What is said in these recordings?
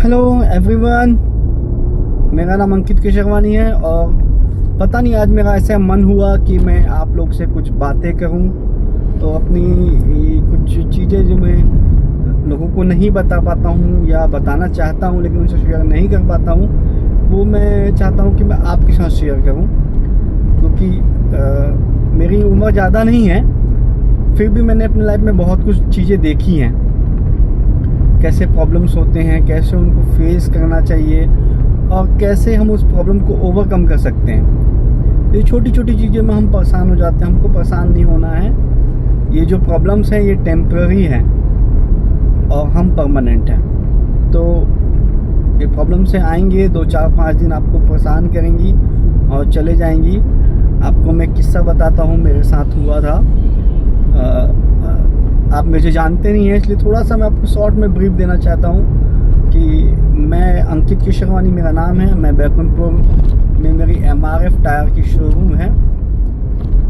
Hello everyone, मेरा नाम अंकित केशरवानी है और पता नहीं आज मेरा ऐसा मन हुआ कि मैं आप लोग से कुछ बातें करूं। तो अपनी कुछ चीज़ें जो मैं लोगों को नहीं बता पाता हूं या बताना चाहता हूं लेकिन उनसे शेयर नहीं कर पाता हूं, वो मैं चाहता हूं कि मैं आपके साथ शेयर करूं। क्योंकि मेरी उम्र ज़्यादा नहीं है, फिर भी मैंने अपनी लाइफ में बहुत कुछ चीज़ें देखी हैं, कैसे प्रॉब्लम्स होते हैं, कैसे उनको फेस करना चाहिए और कैसे हम उस प्रॉब्लम को ओवरकम कर सकते हैं। ये छोटी छोटी चीज़ों में हम परेशान हो जाते हैं, हमको परेशान नहीं होना है। ये जो प्रॉब्लम्स हैं ये टेम्पररी हैं और हम परमानेंट हैं। तो ये प्रॉब्लम से आएंगे, 2-4-5 दिन आपको परेशान करेंगी और चले जाएंगी। आपको मैं किस्सा बताता हूँ, मेरे साथ हुआ था। आप मुझे जानते नहीं हैं, इसलिए थोड़ा सा मैं आपको शॉर्ट में ब्रीफ देना चाहता हूँ कि मैं अंकित केशरवानी मेरा नाम है। मैं बैकुंठपुर में मेरी MRF टायर की शोरूम है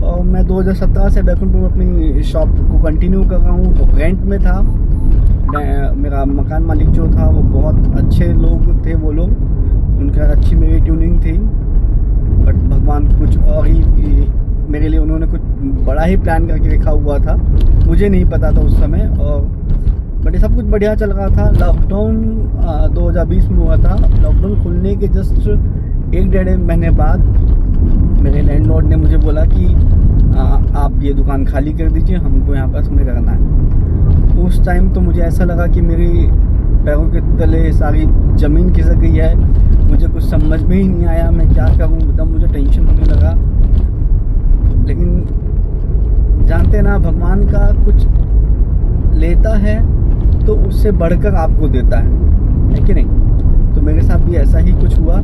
और मैं 2017 से बैकुंठपुर में अपनी शॉप को कंटिन्यू कर रहा हूँ। तो रेंट में था, मेरा मकान मालिक जो था वो बहुत अच्छे लोग थे, वो लोग, उनका अच्छी मेरी ट्यूनिंग थी। बट भगवान कुछ और ही मेरे लिए उन्होंने कुछ बड़ा ही प्लान करके रखा हुआ था, मुझे नहीं पता था उस समय। और बट ये सब कुछ बढ़िया चल रहा था। लॉकडाउन 2020 में हुआ था। लॉकडाउन खुलने के जस्ट 1-1.5 महीने बाद मेरे लैंडलॉर्ड ने मुझे बोला कि आप ये दुकान खाली कर दीजिए, हमको यहाँ पर हमें करना है। उस टाइम तो मुझे ऐसा लगा कि मेरी पैरों के तले सारी ज़मीन खिसक गई है। मुझे कुछ समझ में ही नहीं आया मैं क्या करूँ, एकदम मुझे टेंशन होने लगा। लेकिन जानते ना, भगवान का कुछ लेता है तो उससे बढ़कर आपको देता है कि नहीं। तो मेरे साथ भी ऐसा ही कुछ हुआ।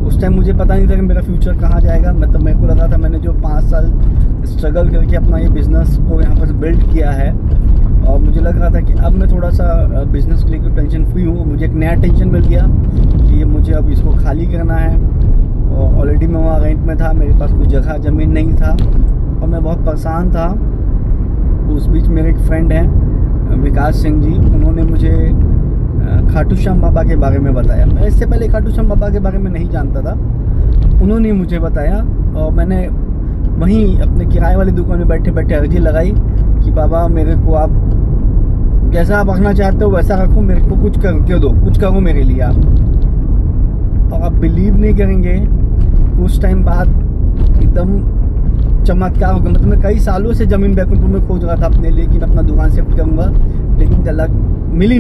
उस टाइम मुझे पता नहीं था कि मेरा फ्यूचर कहाँ जाएगा। मतलब मेरे को लगा था, मैंने जो 5 साल स्ट्रगल करके अपना ये बिज़नेस को यहाँ पर बिल्ड किया है और मुझे लग रहा था कि अब मैं थोड़ा सा बिज़नेस को लेकर टेंशन फ्री हूँ। मुझे एक नया टेंशन मिल गया कि ये मुझे अब इसको खाली करना है। और ऑलरेडी मैं वहाँ रेंट में था, मेरे पास कोई जगह ज़मीन नहीं था और मैं बहुत परेशान था। उस बीच मेरे एक फ्रेंड हैं विकास सिंह जी, उन्होंने मुझे खाटू श्याम बाबा के बारे में बताया। मैं इससे पहले खाटू श्याम बाबा के बारे में नहीं जानता था, उन्होंने मुझे बताया और मैंने वहीं अपने किराए वाली दुकान में बैठे बैठे अर्जी लगाई कि बाबा मेरे को आप जैसा आप रखना चाहते हो वैसा रखो, मेरे को कुछ करके दो, कुछ करो मेरे लिए आप। और आप बिलीव नहीं करेंगे, कुछ टाइम बाद एकदम चमत्कार हो गया। मतलब मैं कई सालों से ज़मीन बैकुंठपुर में खोज रहा था अपने लिए कि मैं अपना दुकान शिफ्ट करूँगा, लेकिन मिली